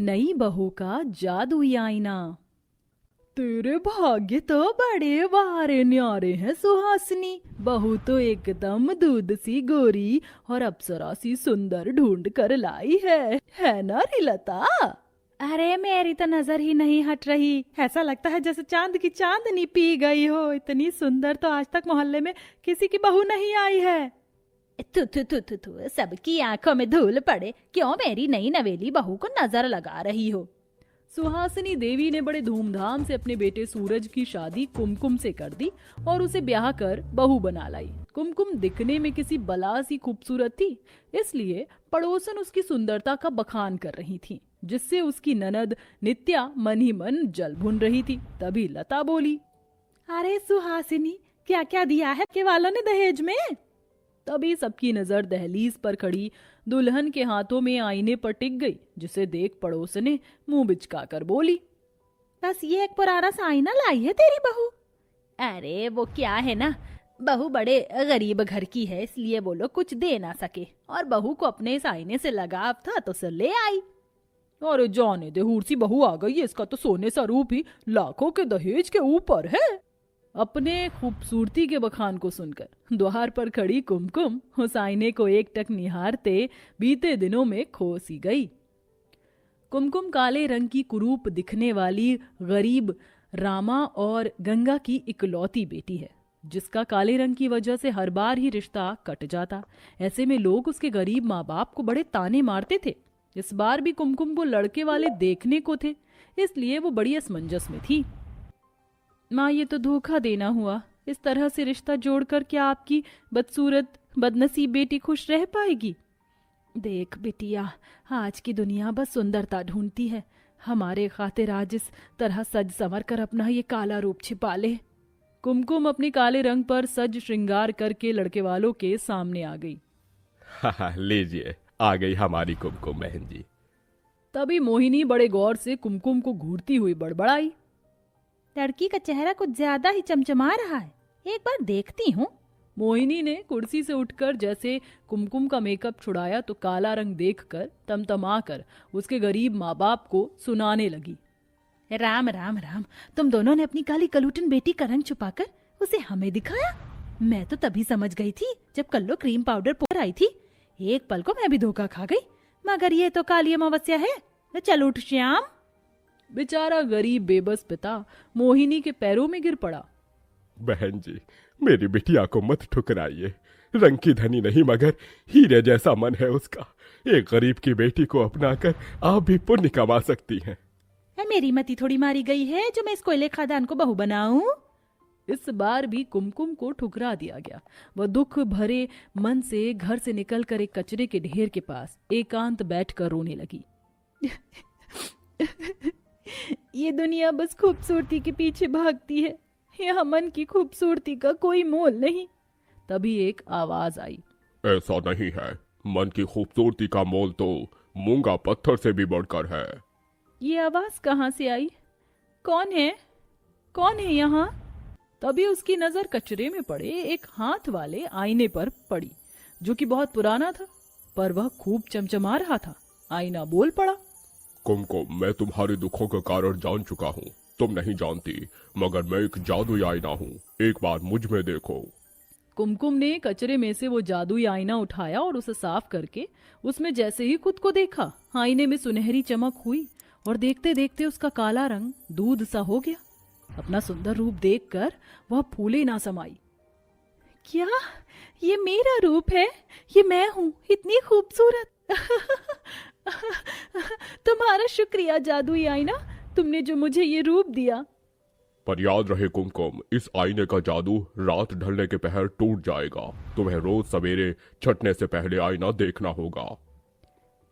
नई बहू का जादुई आईना। तेरे भाग्य तो बड़े वारे न्यारे हैं सुहासिनी। बहू तो एकदम दूध सी गोरी और अप्सरा सी सुंदर ढूंढ कर लाई है ना रिलता? अरे मेरी तो नजर ही नहीं हट रही। ऐसा लगता है जैसे चांद की चांदनी पी गई हो। इतनी सुंदर तो आज तक मोहल्ले में किसी की बहू नहीं आई है। तु तु तु तु तु सबकी आंखों में धूल पड़े, क्यों मेरी नई नवेली बहू को नजर लगा रही हो? सुहासिनी देवी ने बड़े धूमधाम से अपने बेटे सूरज की शादी कुमकुम से कर दी और उसे ब्याह कर बहू बना लाई। कुमकुम दिखने में किसी बला सी खूबसूरत थी, इसलिए पड़ोसन उसकी सुंदरता का बखान कर रही थी, जिससे उसकी ननद नित्या मन ही मन जल भुन रही थी। तभी लता बोली, अरे सुहासिनी, क्या क्या दिया है के वालों ने दहेज में? तभी सबकी नजर दहलीज पर खड़ी दुल्हन के हाथों में आईने पर टिक गई, जिसे देख पड़ोसन ने मुंह बिचकाकर बोली, बस ये एक पुराना सा आईना लाई है तेरी बहू। अरे वो क्या है ना, बहू बड़े गरीब घर की है, इसलिए वो लोग कुछ दे ना सके और बहू को अपने इस आईने से लगाव था तो उसे ले आई। अरे जाने दे, हूर सी बहू आ गई है, इसका तो सोने सा रूप ही लाखों के दहेज के ऊपर है। अपने खूबसूरती के बखान को सुनकर द्वार पर खड़ी कुमकुम उस आईने को एकटक निहारते बीते दिनों में खो सी गई। कुमकुम काले रंग की कुरूप दिखने वाली गरीब रामा और गंगा की इकलौती बेटी है, जिसका काले रंग की वजह से हर बार ही रिश्ता कट जाता। ऐसे में लोग उसके गरीब माँ बाप को बड़े ताने मारते थे। इस बार भी कुमकुम को लड़के वाले देखने को थे, इसलिए वो बड़ी असमंजस में थी। माँ, ये तो धोखा देना हुआ। इस तरह से रिश्ता जोड़कर क्या आपकी बदसूरत बदनसीब बेटी खुश रह पाएगी? देख बिटिया, आज की दुनिया बस सुंदरता ढूंढती है। हमारे खातिर आज इस तरह सज संवर कर अपना ये काला रूप छिपा ले। कुमकुम अपने काले रंग पर सज श्रृंगार करके लड़के वालों के सामने आ गई। हाँ लीजिए, आ गई हमारी कुमकुम बहन जी। तभी मोहिनी बड़े गौर से कुमकुम को घूरती हुई बड़बड़ाई, लड़की का चेहरा कुछ ज्यादा ही चमचमा रहा है, एक बार देखती हूँ। मोहिनी ने कुर्सी से उठकर जैसे कुमकुम का मेकअप छुड़ाया तो काला रंग देखकर तमतमाकर उसके गरीब माँ बाप को सुनाने लगी, राम राम राम, तुम दोनों ने अपनी काली कलूटन बेटी का रंग छुपाकर उसे हमें दिखाया। मैं तो तभी समझ गई थी जब कल्लो क्रीम पाउडर पोर आई थी। एक पल को मैं भी धोखा खा गई, मगर ये तो काली अमावस्या है। चल उठ श्याम। बेचारा गरीब बेबस पिता मोहिनी के पैरों में गिर पड़ा। बहन जी, मेरी बिटिया को मत ठुकराइए। रंग की धनी नहीं मगर हीरे जैसा मन है उसका। एक गरीब की बेटी को अपनाकर आप भी पुण्य कमा सकती हैं। मेरी मती थोड़ी मारी गई है जो मैं इस कोयले खादान को बहू बनाऊं? इस बार भी कुमकुम को ठुकरा दिया गया। वह दुख भरे मन से घर से निकलकर एक कचरे के ढेर के पास एकांत बैठकर रोने लगी। ये दुनिया बस खूबसूरती के पीछे भागती है, यहाँ मन की खूबसूरती का कोई मोल नहीं। तभी एक आवाज आई, ऐसा नहीं है, मन की खूबसूरती का मोल तो मूंगा पत्थर से भी बढ़कर है। ये आवाज कहाँ से आई? कौन है? कौन है यहाँ? तभी उसकी नजर कचरे में पड़े एक हाथ वाले आईने पर पड़ी, जो कि बहुत पुराना था, पर वह खूब चमचमा रहा था। आईना बोल पड़ा, कुमकुम, मैं तुम्हारे दुखों का कारण जान चुका हूँ। तुम नहीं जानती, मगर मैं एक जादुई आईना हूँ। एक बार मुझ में देखो। कुमकुम ने कचरे में से वो जादुई आईना उठाया और उसे साफ करके उसमें जैसे ही खुद को देखा, आईने में सुनहरी चमक हुई और देखते देखते उसका काला रंग दूध सा हो गया। अपना सुंदर रूप देखकर वह फूले ना समाई। क्या ये मेरा रूप है? ये मैं हूँ, इतनी खूबसूरत। तुम्हारा शुक्रिया जादुई आईना, तुमने जो मुझे ये रूप दिया। पर याद रहे कुमकुम, इस आईने का जादू रात ढलने के पहर टूट जाएगा। तुम्हें रोज सवेरे छटने से पहले आईना देखना होगा।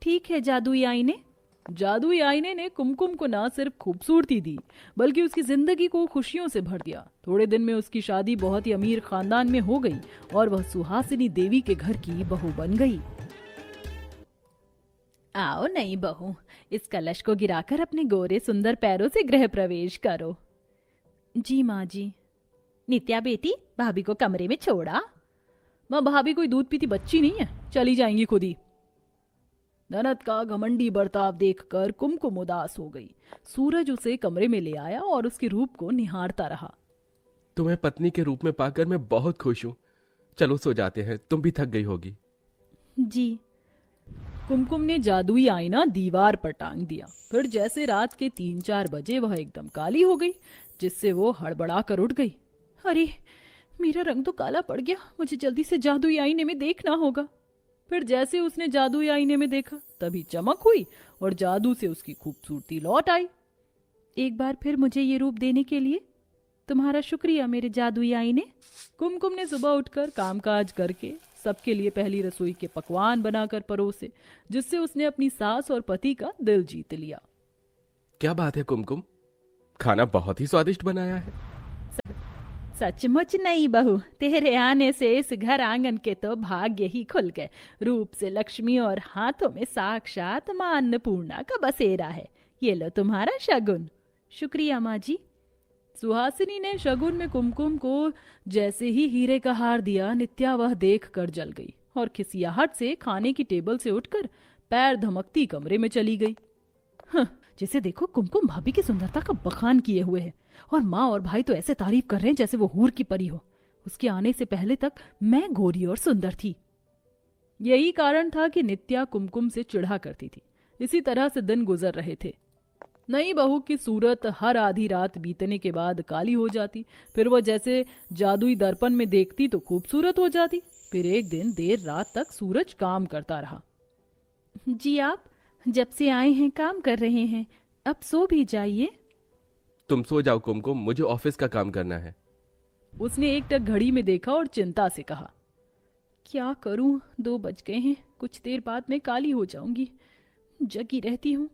ठीक है जादुई आईने। जादुई आईने ने कुमकुम को ना सिर्फ खूबसूरती दी, बल्कि उसकी जिंदगी को खुशियों से भर दिया। थोड़े दिन में उसकी शादी बहुत ही अमीर खानदान में हो गई और वह सुहासिनी देवी के घर की बहू बन गई। आओ नई बहू, इस कलश को गिराकर अपने गोरे सुंदर पैरों से गृह प्रवेश करो। जी माँ जी। नित्या बेटी, भाभी को कमरे में छोड़ा। माँ, भाभी कोई दूध पीती बच्ची नहीं है, चली जाएंगी खुद ही। ननद का घमंडी बर्ताव देखकर कुमकुम उदास हो गई। सूरज उसे कमरे में ले आया और उसके रूप को निहारता रहा। तुम्हें पत्नी के रूप में पाकर मैं बहुत खुश हूँ। चलो सो जाते हैं, तुम भी थक गई होगी। जी। कुमकुम ने जादुई आईना दीवार पर टांग दिया। फिर जैसे रात के 3-4 बजे वह एकदम काली हो गई, जिससे वो हड़बड़ा कर उठ गई। अरे, मेरा रंग तो काला पड़ गया, मुझे जल्दी से जादुई आईने में देखना होगा। फिर जैसे उसने जादुई आईने में देखा, तभी चमक हुई और जादू से उसकी खूबसूरती लौट आई। एक बार फिर मुझे ये रूप देने के लिए तुम्हारा शुक्रिया मेरे जादुई आईने। कुमकुम ने सुबह उठकर कामकाज करके सबके लिए पहली रसोई के पकवान बनाकर परोसे, जिससे उसने अपनी सास और पति का दिल जीत लिया। क्या बात है कुमकुम, खाना बहुत ही स्वादिष्ट बनाया है। सचमुच नहीं बहू, तेरे आने से इस घर आंगन के तो भाग्य ही खुल गए। रूप से लक्ष्मी और हाथों में साक्षात मां अन्नपूर्णा का बसेरा है। ये लो तुम्हारा शगुन। शुक्रिया माँ जी। सुहासिनी ने शगुन में कुमकुम को जैसे ही हीरे का हार दिया, नित्या वह देख कर जल गई और खिसियाहट से खाने की टेबल से उठकर पैर धमकती कमरे में चली गई। जिसे देखो कुमकुम भाभी की सुंदरता का बखान किए हुए है और माँ और भाई तो ऐसे तारीफ कर रहे हैं जैसे वो हूर की परी हो। उसके आने से पहले तक मैं गोरी और सुंदर थी। यही कारण था कि नित्या कुमकुम से चिढ़ा करती थी। इसी तरह से दिन गुजर रहे थे। नई बहू की सूरत हर आधी रात बीतने के बाद काली हो जाती। फिर वह जैसे जादुई दर्पण में देखती तो खूबसूरत हो जाती। फिर एक दिन देर रात तक सूरज काम करता रहा। जी आप जब से आए हैं काम कर रहे हैं, अब सो भी जाइए। तुम सो जाओ कुमकुम, मुझे ऑफिस का काम करना है। उसने एक टक घड़ी में देखा और चिंता से कहा, क्या करूं, 2 बज गए हैं, कुछ देर बाद मैं काली हो जाऊंगी। जगी रहती हूं।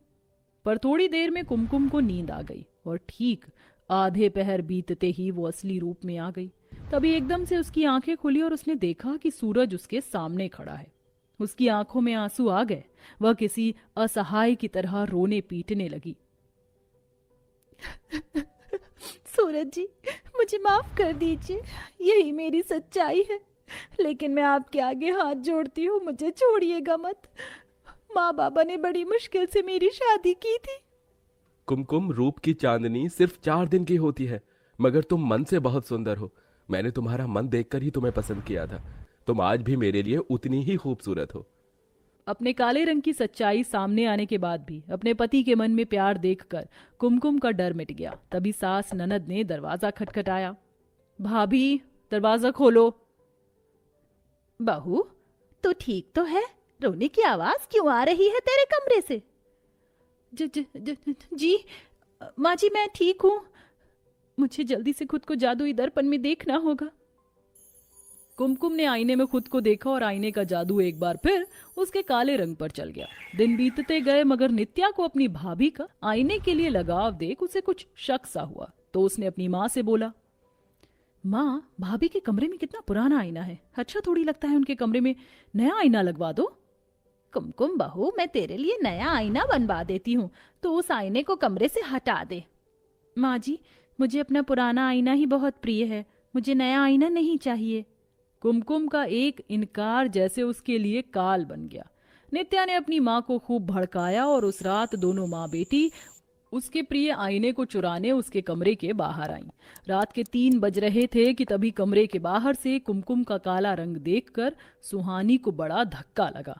पर थोड़ी देर में कुमकुम को नींद आ गई और ठीक आधे पहर बीतते ही वो असली रूप में आ गई। तभी एकदम से उसकी आंखें खुली और उसने देखा कि सूरज उसके सामने खड़ा है। उसकी आंखों में आंसू आ गए। वह किसी असहाय की तरह रोने पीटने लगी। सूरज जी, मुझे माफ कर दीजिए, यही मेरी सच्चाई है। लेकिन मैं आपके आगे हाथ जोड़ती हूँ, मुझे छोड़िएगा मत। माँ बाबा ने बड़ी मुश्किल से मेरी शादी की थी। कुमकुम, रूप की चांदनी सिर्फ 4 दिन की होती है, मगर तुम मन से बहुत सुंदर हो। मैंने तुम्हारा मन देखकर ही तुम्हें पसंद किया था। तुम आज भी मेरे लिए उतनी ही खूबसूरत हो। अपने काले रंग की सच्चाई सामने आने के बाद भी अपने पति के मन में प्यार देखकर कुमकुम का डर मिट गया। तभी सास ननद ने दरवाजा खटखटाया। भाभी, दरवाजा खोलो। बहू, तू ठीक तो है? रोने की आवाज क्यों आ रही है तेरे कमरे से? जी माँ जी, मैं ठीक हूं। मुझे जल्दी से खुद को जादुई दर्पण में देखना होगा। कुमकुम ने आईने में खुद को देखा और आईने का जादू एक बार फिर उसके काले रंग पर चल गया। दिन बीतते गए, मगर नित्या को अपनी भाभी का आईने के लिए लगाव देख उसे कुछ शक सा हुआ। तो उसने अपनी माँ से बोला, माँ, भाभी के कमरे में कितना पुराना आईना है, अच्छा थोड़ी लगता है उनके कमरे में नया आईना लगवा दो। कुमकुम बहू, मैं तेरे लिए नया आईना बनवा देती हूँ, तो उस आईने को कमरे से हटा दे। माँ जी, मुझे अपना पुराना आईना ही बहुत प्रिय है, मुझे नया आईना नहीं चाहिए। कुमकुम का एक इनकार जैसे उसके लिए काल बन गया। नित्या ने अपनी माँ को खूब भड़काया और उस रात दोनों माँ बेटी उसके प्रिय आईने को चुराने उसके कमरे के बाहर आईं। रात के 3 बज रहे थे कि तभी कमरे के बाहर से कुमकुम का काला रंग देखकर सुहानी को बड़ा धक्का लगा।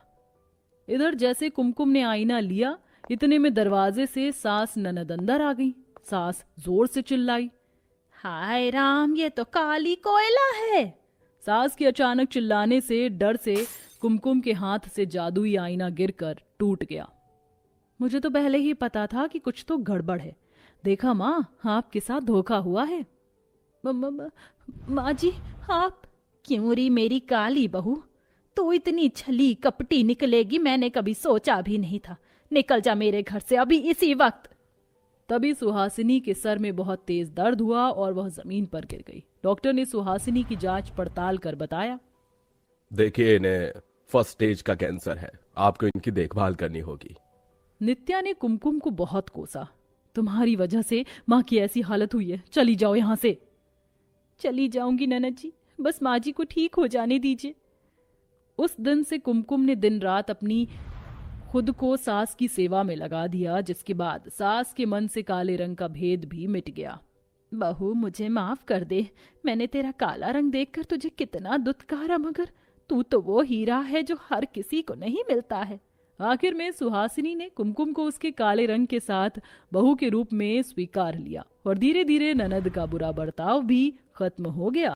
इधर जैसे कुमकुम ने आईना लिया, इतने में दरवाजे से सास ननद अंदर आ गई। सास जोर से चिल्लाई, हाय राम, ये तो काली कोयला है। सास के अचानक चिल्लाने से डर से कुमकुम के हाथ से जादुई आईना गिरकर टूट गया। मुझे तो पहले ही पता था कि कुछ तो गड़बड़ है। देखा माँ, आपके साथ धोखा हुआ है। माँ जी, आप क्यों री मेरी काली बहू, तो इतनी छली कपटी निकलेगी मैंने कभी सोचा भी नहीं था। निकल जा मेरे घर से अभी इसी वक्त। तभी सुहासिनी के सर में बहुत तेज दर्द हुआ और वह जमीन पर गिर गई। डॉक्टर ने सुहासिनी की जांच पड़ताल कर बताया, देखिए, इन्हें फर्स्ट स्टेज का कैंसर है, आपको इनकी देखभाल करनी होगी। नित्या ने कुमकुम को बहुत कोसा। तुम्हारी वजह से माँ की ऐसी हालत हुई है, चली जाओ यहाँ से। चली जाऊंगी ननद जी, बस माँ जी को ठीक हो जाने दीजिए। उस दिन से कुमकुम ने दिन रात अपनी खुद को सास की सेवा में लगा दिया, जिसके बाद सास के मन से काले रंग का भेद भी मिट गया। बहू, मुझे माफ कर दे। मैंने तेरा काला रंग देखकर तुझे कितना दुत्कारा, मगर तू तो वो हीरा है जो हर किसी को नहीं मिलता है। आखिर में सुहासिनी ने कुमकुम को उसके काले रंग के साथ बहू के रूप में स्वीकार लिया और धीरे धीरे ननद का बुरा बर्ताव भी खत्म हो गया।